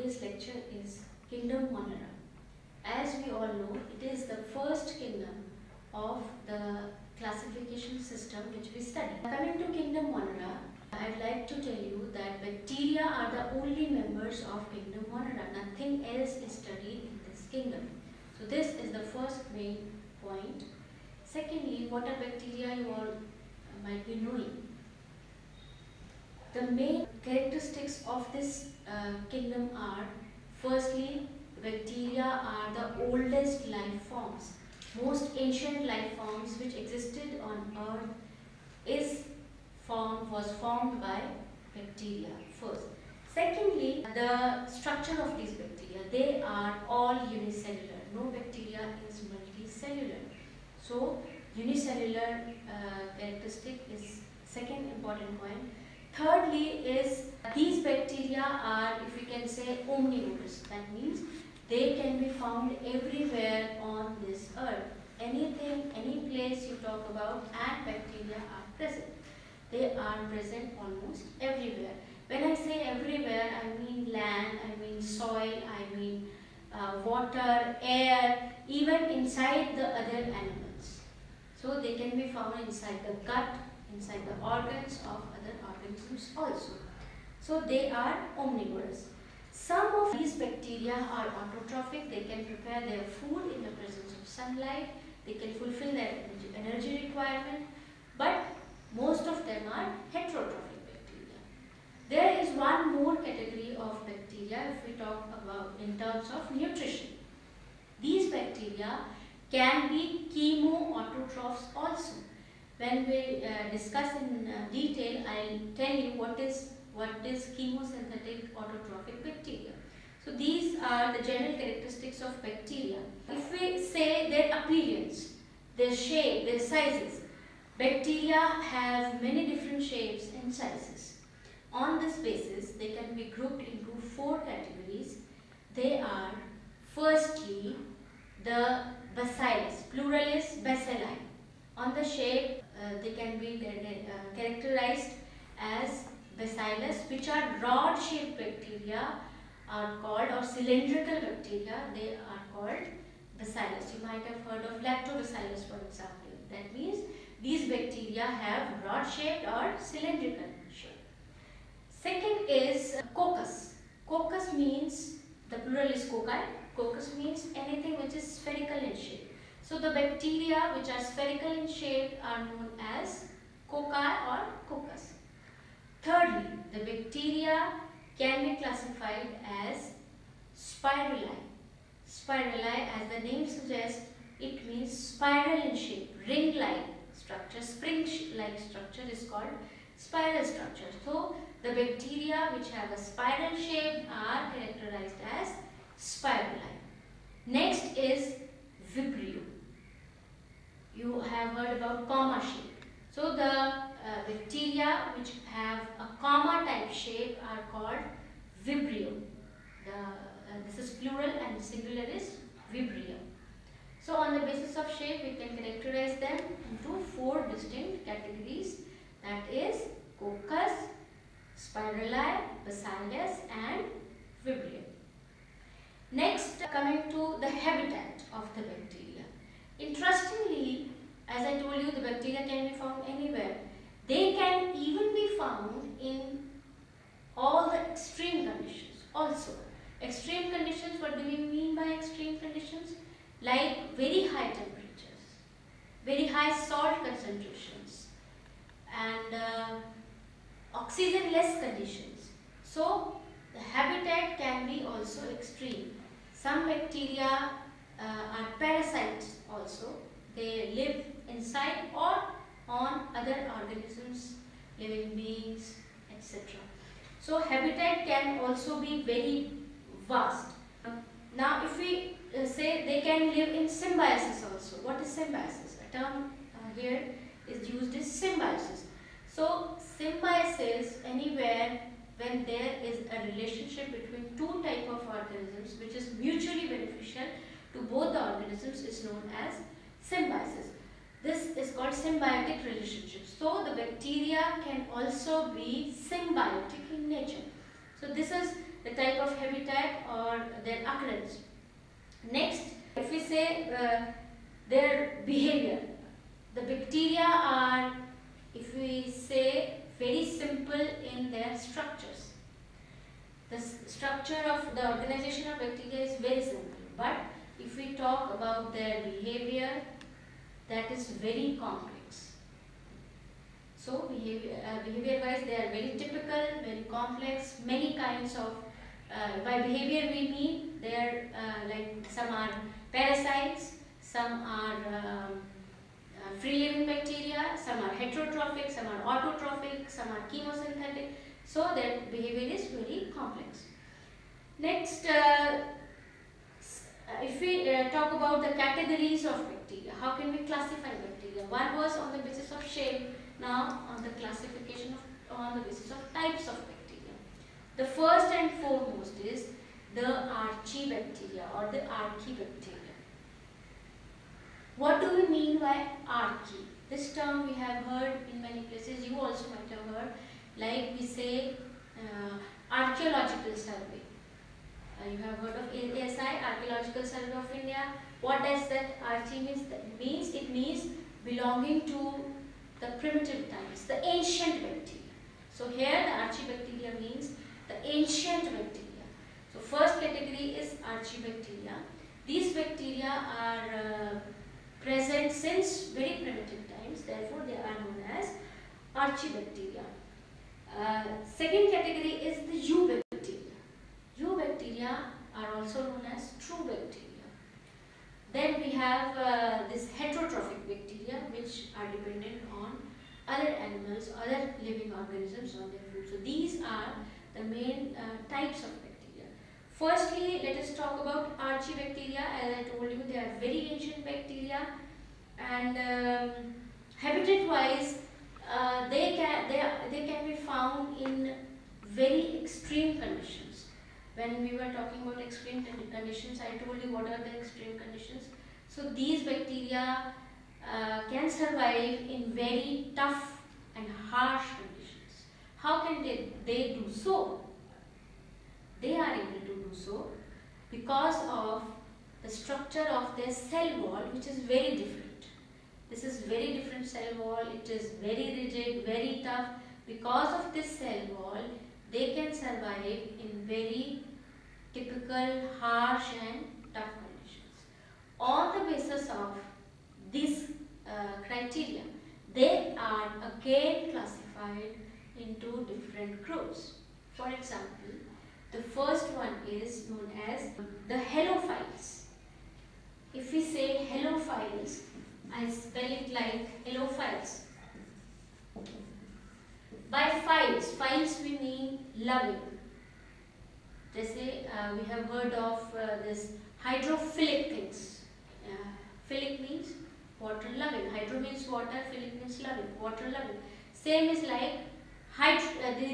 today's lecture is Kingdom MONERA. As we all know, it is the first kingdom of the classification system which we study. Coming to Kingdom MONERA, I'd like to tell you that bacteria are the only members of Kingdom MONERA. Nothing else is studied in this kingdom. So this is the first main point. Secondly, what are bacteria, you all might be knowing. The main characteristics of this kingdom are, firstly, bacteria are the oldest life forms. Most ancient life forms which existed on earth was formed by bacteria first. Secondly, the structure of these bacteria, they are all unicellular. No bacteria is multicellular. So unicellular characteristic is second important point. Thirdly is these bacteria are, if we can say, omnivores. That means they can be found everywhere on this earth. Anything, any place you talk about, and bacteria are present. They are present almost everywhere. When I say everywhere, I mean land, I mean soil, I mean water, air, even inside the other animals. So they can be found inside the gut, inside the organs of other organisms also. So they are omnivorous. Some of these bacteria are autotrophic. They can prepare their food in the presence of sunlight. They can fulfill their energy requirement. But most of them are heterotrophic bacteria. There is one more category of bacteria if we talk about in terms of nutrition. These bacteria can be chemoautotrophs also. When we discuss in detail, I'll tell you what is chemosynthetic autotrophic bacteria. So these are the general characteristics of bacteria. If we say their appearance, their shape, their sizes, bacteria have many different shapes and sizes. On this basis, they can be grouped into 4 categories. They are, firstly, the bacillus, plural is bacilli. On the shape, they can be characterized as bacillus, which are rod-shaped bacteria are called, or cylindrical bacteria, they are called bacillus. You might have heard of lactobacillus, for example. That means these bacteria have rod-shaped or cylindrical shape. Second is coccus. Coccus means, the plural is cocci. Coccus means anything which is spherical in shape. So the bacteria which are spherical in shape are known as cocci or coccus. Thirdly, the bacteria can be classified as spiruli. Spiruli, as the name suggests, it means spiral in shape, ring-like structure, spring-like structure is called spiral structure. So the bacteria which have a spiral shape are characterized as spiruli. Next is vibrio. You have heard about comma shape. So the bacteria which have a comma type shape are called vibrio. This is plural and singular is vibrio. So on the basis of shape, we can characterize them into 4 distinct categories, that is coccus, spiruli, bacillus and vibrio. Next, coming to the habitat of the bacteria. Interestingly, as I told you, the bacteria can be found anywhere. They can even be found in all the extreme conditions also. Extreme conditions, what do we mean by extreme conditions? Like very high temperatures, very high salt concentrations and oxygen-less conditions. So the habitat can be also extreme. Some bacteria are parasites also. They live inside or on other organisms, living beings, etc. So habitat can also be very vast. Now if we say they can live in symbiosis also. What is symbiosis? A term here is used as symbiosis. So symbiosis, anywhere when there is a relationship between 2 types of organisms which is mutually beneficial to both the organisms is known as symbiosis. This is called symbiotic relationship. So the bacteria can also be symbiotic in nature. So this is the type of habitat or their occurrence. Next, if we say their behavior, the bacteria are, if we say, very simple in their structures. The structure of the organization of bacteria is very simple, but if we talk about their behavior, that is very complex. So behavior wise they are very typical, very complex, many kinds of, by behavior we mean they are like some are parasites, some are free living bacteria, some are heterotrophic, some are autotrophic, some are chemosynthetic. So their behavior is very complex. Next, if we talk about the categories of bacteria, how can we classify bacteria? One was on the basis of shape, now on the classification on the basis of types of bacteria. The first and foremost is the archibacteria or the archibacteria. What do we mean by archi? This term we have heard in many places, you also might have heard, like we say archaeological survey. You have heard of ASI, Archaeological Survey of India. What does that archi means? It means belonging to the primitive times, the ancient bacteria. So here the archibacteria means the ancient bacteria. So first category is archibacteria. These bacteria are present since very primitive times, therefore they are known as archibacteria. Second category is the eubacteria. Eubacteria are also known as true bacteria. Then we have this heterotrophic bacteria, which are dependent on other animals, other living organisms on their food. So these are the main types of bacteria. Firstly, let us talk about archibacteria. As I told you, they are very ancient bacteria, and habitat-wise, they can be found in very extreme conditions. When we were talking about extreme conditions, I told you what are the extreme conditions. So these bacteria can survive in very tough and harsh conditions. How can they do so? They are able to do so because of the structure of their cell wall, which is very different. This is very different cell wall. It is very rigid, very tough. Because of this cell wall, they can survive in very typical, harsh and tough conditions. On the basis of this criteria, they are again classified into different groups. For example, the first one is known as the halophiles. If we say halophiles, I spell it like halophiles. By files we mean loving. Jैसे we have heard of this hydrophilic things. Philic means water loving. Hydro means water, philic means loving, water loving. Same is like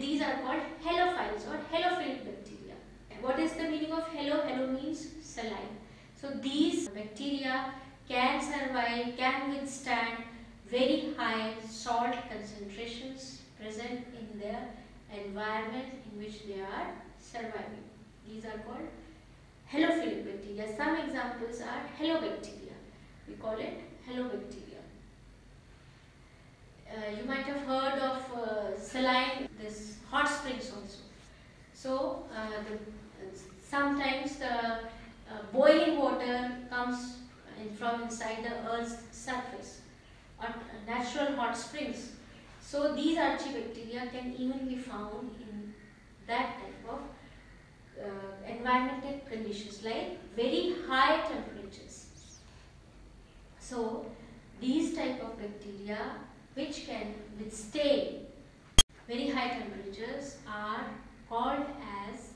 these are called halophiles or halophilic bacteria. What is the meaning of halo? Halo means saline. So these bacteria can survive, can withstand very high salt concentrations present in their environment in which they are surviving. These are called halophilic bacteria. Some examples are halobacteria. We call it halobacteria. You might have heard of saline, this hot springs also. So sometimes the boiling water comes from inside the earth's surface, or natural hot springs. So these archibacteria can even be found in that type of environmental conditions, like very high temperatures. So these type of bacteria which can withstand very high temperatures are called as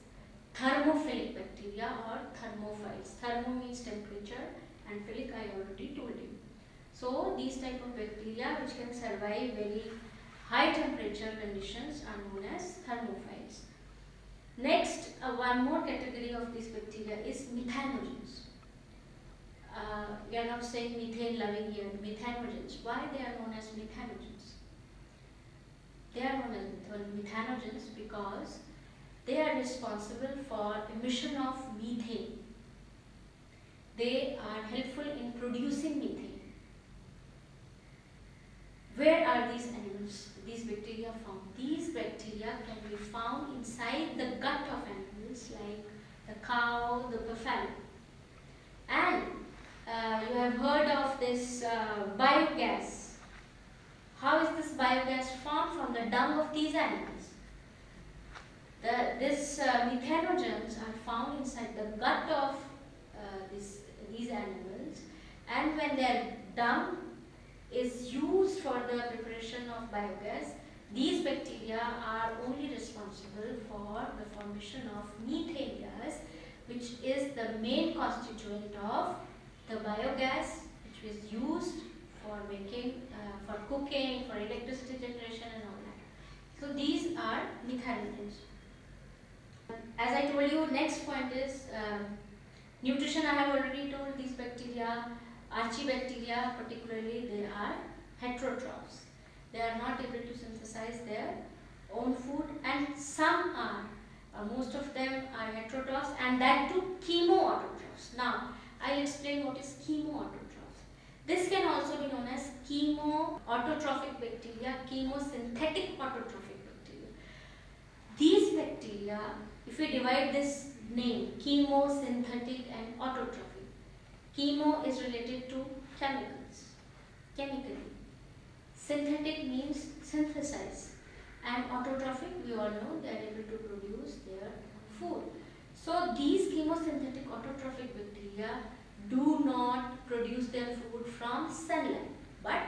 thermophilic bacteria or thermophiles. Thermo means temperature and philic I already told you. So these type of bacteria which can survive very high temperature conditions are known as thermophiles. Next, one more category of these bacteria is methanogens. We are not saying methane loving here, methanogens. Why they are known as methanogens? They are known as methanogens because they are responsible for emission of methane. They are helpful in producing methane. Where are these animals, these bacteria found? These bacteria can be found inside the gut of animals like the cow, the buffalo. And you have heard of this biogas. How is this biogas formed? From the dung of these animals. These methanogens are found inside the gut of these animals, and when their dung is used for the preparation of biogas, these bacteria are only responsible for the formation of methane gas, which is the main constituent of the biogas, which is used for making, for cooking, for electricity generation and all that. So these are methanogens. As I told you, next point is nutrition. I have already told these bacteria, archibacteria particularly, they are heterotrophs. They are not able to synthesize their own food, and some are, most of them are heterotrophs, and that too chemoautotrophs. Now, I'll explain what is chemoautotrophs. This can also be known as chemoautotrophic bacteria, chemosynthetic autotrophic bacteria. These bacteria, if we divide this name, chemosynthetic and autotrophic, chemo is related to chemicals, chemically. Synthetic means synthesize, and autotrophic, we all know they are able to produce their food. So these chemosynthetic autotrophic bacteria do not produce their food from sunlight, but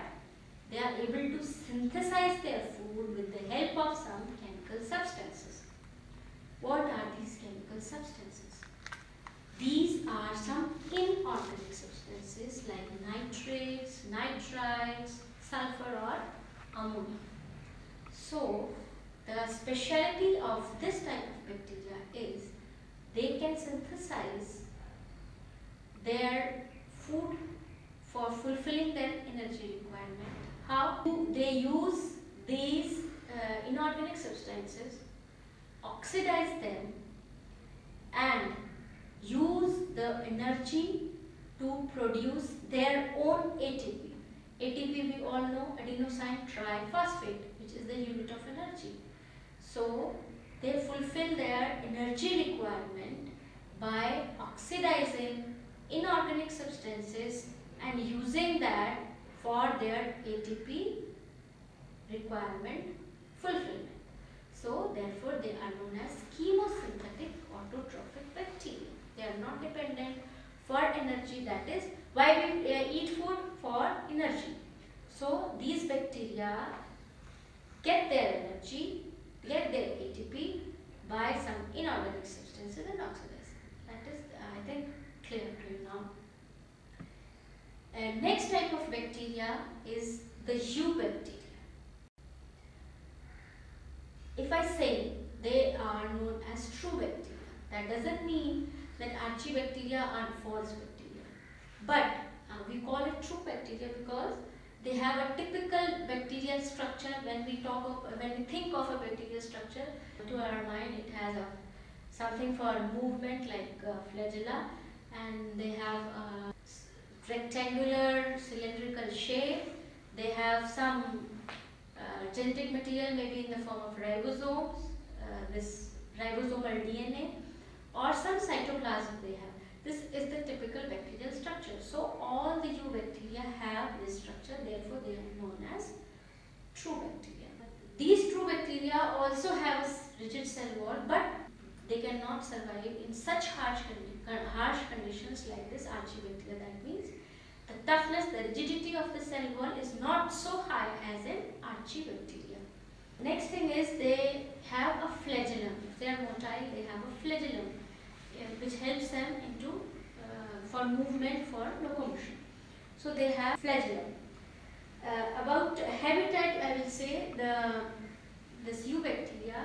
they are able to synthesize their food with the help of some chemical substances. What are these chemical substances? These are some inorganic substances like nitrates, nitrites, sulfur or ammonia. So the specialty of this type of bacteria is they can synthesize their food for fulfilling their energy requirement. How do they use these inorganic substances, oxidize them and use the energy to produce their own ATP. ATP, we all know, adenosine triphosphate, which is the unit of energy. So they fulfill their energy requirement by oxidizing inorganic substances and using that for their ATP requirement fulfillment. So therefore they are known as chemosynthetic autotrophic bacteria. They are not dependent for energy, that is why we eat food, for energy. So these bacteria get their energy, get their ATP by some inorganic substances and oxidize. That is, I think, clear to you now. Next type of bacteria is the eubacteria. If I say they are known as true bacteria, that doesn't mean that archibacteria are false bacteria. But we call it true bacteria because they have a typical bacterial structure. When we think of a bacterial structure, to our mind it has something for movement like flagella, and they have a rectangular cylindrical shape. They have some genetic material, maybe in the form of ribosomes, this ribosomal DNA, or some cytoplasm they have. This is the typical bacterial structure. So all the eubacteria have this structure, therefore they are known as true bacteria. These true bacteria also have a rigid cell wall, but they cannot survive in such harsh conditions like this archibacteria. That means the toughness, the rigidity of the cell wall is not so high as in archibacteria. Next thing is they have a flagellum. If they are motile, they have a flagellum which helps them into for movement, for locomotion. So they have flagellum. About habitat, I will say this eubacteria,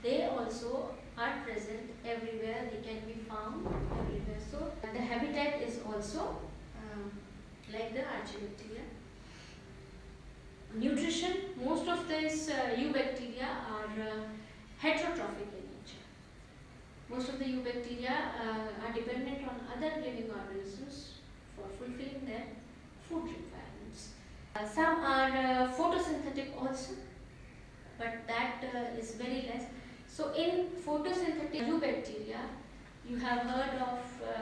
they also are present everywhere. They can be found everywhere. So the habitat is also like the archibacteria. Nutrition, most of these eubacteria are heterotrophic in nature. Most of the eubacteria are dependent on other living organisms for fulfilling their food requirements. Some are photosynthetic also, but that is very less. So in photosynthetic eubacteria, you have heard of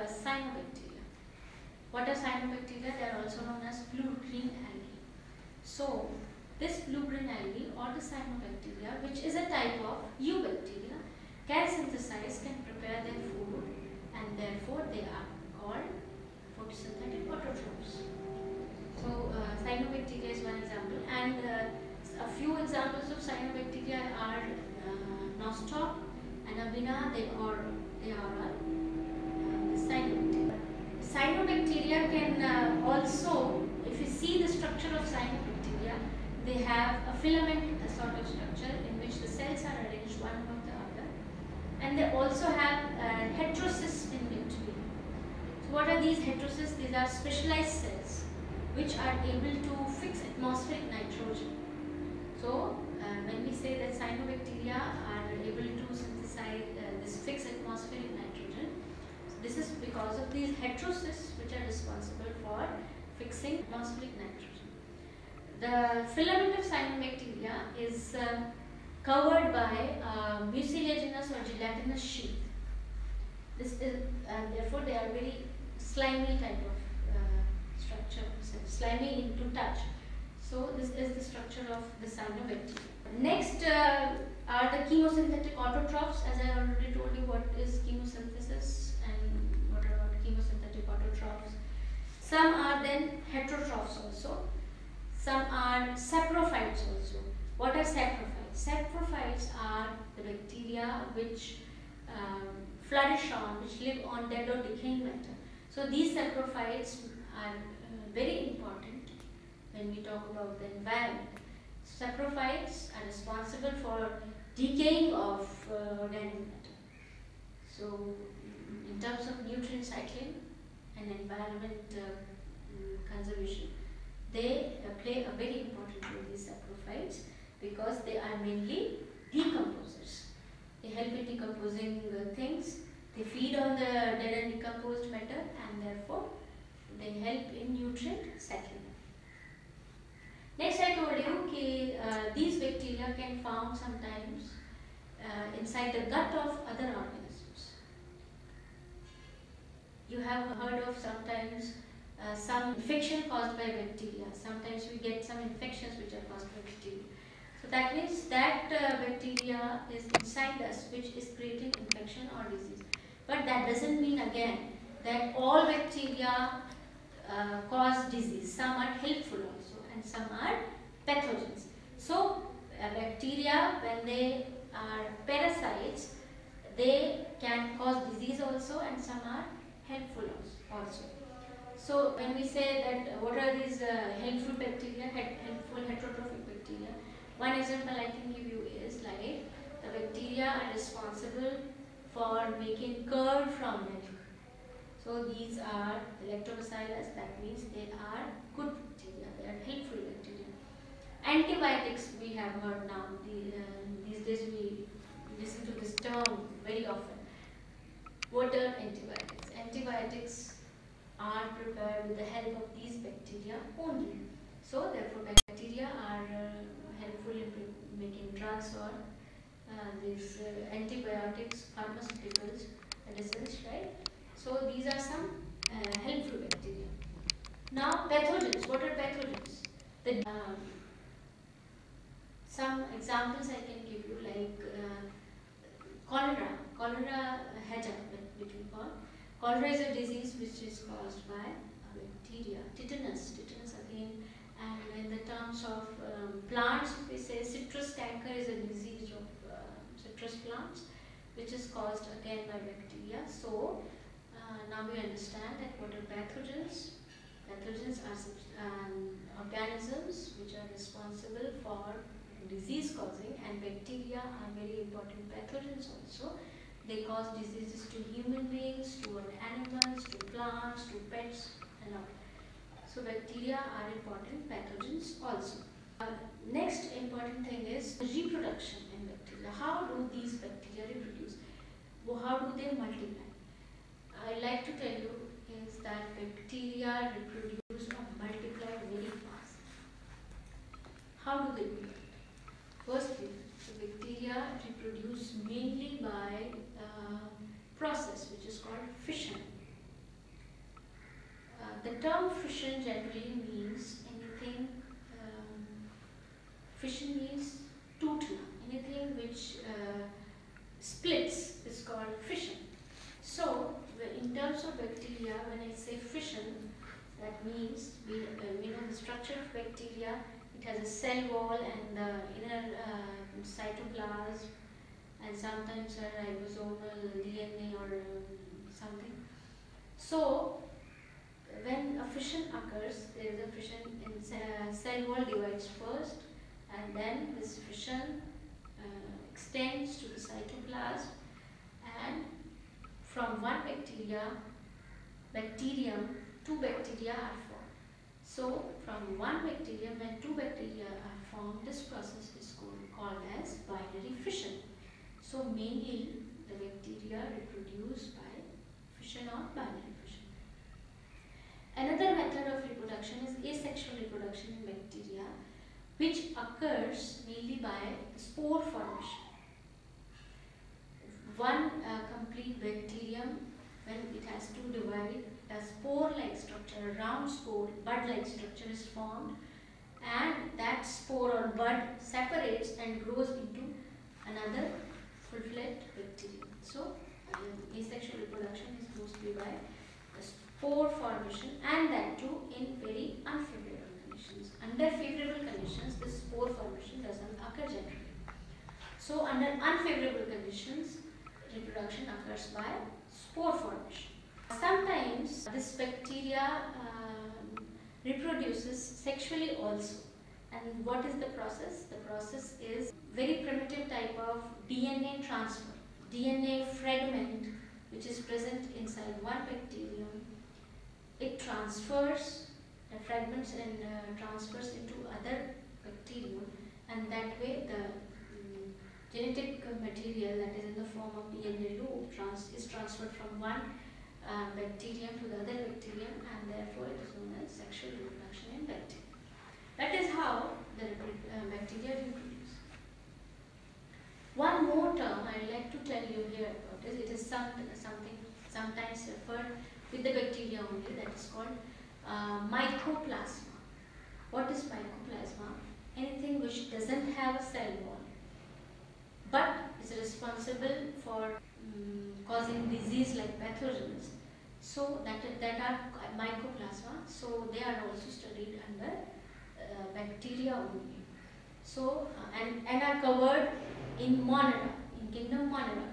cyanobacteria. What are cyanobacteria? They are also known as blue-green algae. So this blue-green algae or the cyanobacteria, which is a type of eubacteria, can synthesize, can prepare their food, and therefore they are called photosynthetic autotrophs. So cyanobacteria is one example, and a few examples of cyanobacteria are nostoc and abina. They are the cyanobacteria. Cyanobacteria can also, if you see the structure of cyanobacteria, they have a filament sort of structure in which the cells are arranged one above the other, and they also have heterocysts in between. So what are these heterocysts? These are specialized cells which are able to fix atmospheric nitrogen. So when we say that cyanobacteria are able to synthesize this fixed atmospheric nitrogen, so this is because of these heterocysts which are responsible for fixing atmospheric nitrogen. The filament of cyanobacteria is covered by mucilaginous or gelatinous sheath. This is therefore they are very slimy type of structure, slimy into touch. So this is the structure of the cyanobacteria. Next are the chemosynthetic autotrophs. As I already told you what is chemosynthesis and what are chemosynthetic autotrophs. Some are then heterotrophs also. Some are saprophytes also. What are saprophytes? Saprophytes are the bacteria which flourish on, which live on dead or decaying matter. So these saprophytes are very important when we talk about the environment. Saprophytes are responsible for decaying of organic matter. So in terms of nutrient cycling and environment conservation, they play a very important role, these saprophytes, because they are mainly decomposers. They help in decomposing things. They feed on the dead and decomposed matter, and therefore they help in nutrient cycling. Next, I told you that these bacteria can found sometimes inside the gut of other organisms. You have heard of sometimes some infection caused by bacteria. Sometimes we get some infections which are caused by bacteria. So that means that bacteria is inside us which is creating infection or disease. But that doesn't mean again that all bacteria cause disease. Some are helpful also and some are pathogens. So bacteria, when they are parasites, they can cause disease also, and some are helpful also. So when we say that what are these helpful bacteria, helpful heterotrophic bacteria, one example I can give you is like the bacteria are responsible for making curd from milk. So these are the lactobacillus, that means they are good bacteria, they are helpful bacteria. Antibiotics we have heard now, these days we listen to this term very often. What are antibiotics? Antibiotics are prepared with the help of these bacteria only. So therefore bacteria are helpful in making drugs or these antibiotics, pharmaceuticals, medicines, right? So these are some helpful bacteria. Now pathogens. What are pathogens? Some examples I can give you, like cholera haja, which we call. Cholera is a disease which is caused by a bacteria. Tetanus again. And in the terms of plants, we say citrus canker is a disease of citrus plants, which is caused again by bacteria. So now we understand that what are pathogens? Pathogens are organisms which are responsible for disease causing, and bacteria are very important pathogens also. They cause diseases to human beings, to animals, to plants, to pets, and all. So bacteria are important pathogens also. Next important thing is reproduction in bacteria. How do these bacteria reproduce? How do do they multiply? I like to tell you is that bacteria reproduce or multiply very fast. How do they do that? Firstly, the bacteria reproduce mainly by a process which is called fission. The term fission generally means anything, fission means tutna, anything which splits is called fission. So, in terms of bacteria, when I say fission, that means we know the structure of bacteria. It has a cell wall and the inner cytoplasm, and sometimes a ribosomal DNA or something. So, when a fission occurs, there is a fission in cell wall divides first, and then this fission extends to the cytoplasm, and from one bacterium, two bacteria are formed. So, from one bacterium when two bacteria are formed, this process is called as binary fission. So, mainly the bacteria reproduce by fission or binary fission. Another method of reproduction is asexual reproduction in bacteria, which occurs mainly by spore formation. One complete bacterium, when it has to divide, a spore-like structure, a round spore, bud-like structure is formed, and that spore or bud separates and grows into another full-fledged bacterium. So, asexual reproduction is mostly by the spore formation, and that too in very unfavorable conditions. Under favorable conditions, this spore formation doesn't occur generally. So, under unfavorable conditions, reproduction occurs by spore formation. Sometimes this bacteria reproduces sexually also. And what is the process? The process is very primitive type of DNA transfer. DNA fragment which is present inside one bacterium, it transfers the fragments and transfers into other bacterium, and that way the genetic material that is in the form of DNA loop is transferred from one bacterium to the other bacterium, and therefore it is known as sexual reproduction in bacteria. That is how the bacteria reproduce. One more term I would like to tell you here about is, it is something sometimes referred with the bacteria only, that is called mycoplasma. What is mycoplasma? Anything which doesn't have a cell wall but is responsible for causing disease like pathogens. So that are mycoplasma. So they are also studied under bacteria only. So and are covered in MONERA, in kingdom MONERA.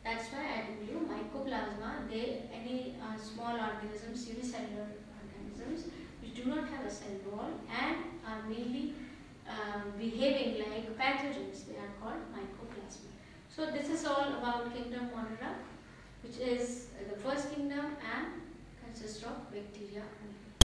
That's why I told you mycoplasma, any small organisms, unicellular organisms which do not have a cell wall and are mainly behaving like pathogens, they are called mycoplasma. So this is all about kingdom MONERA, which is the first kingdom and consists of bacteria only.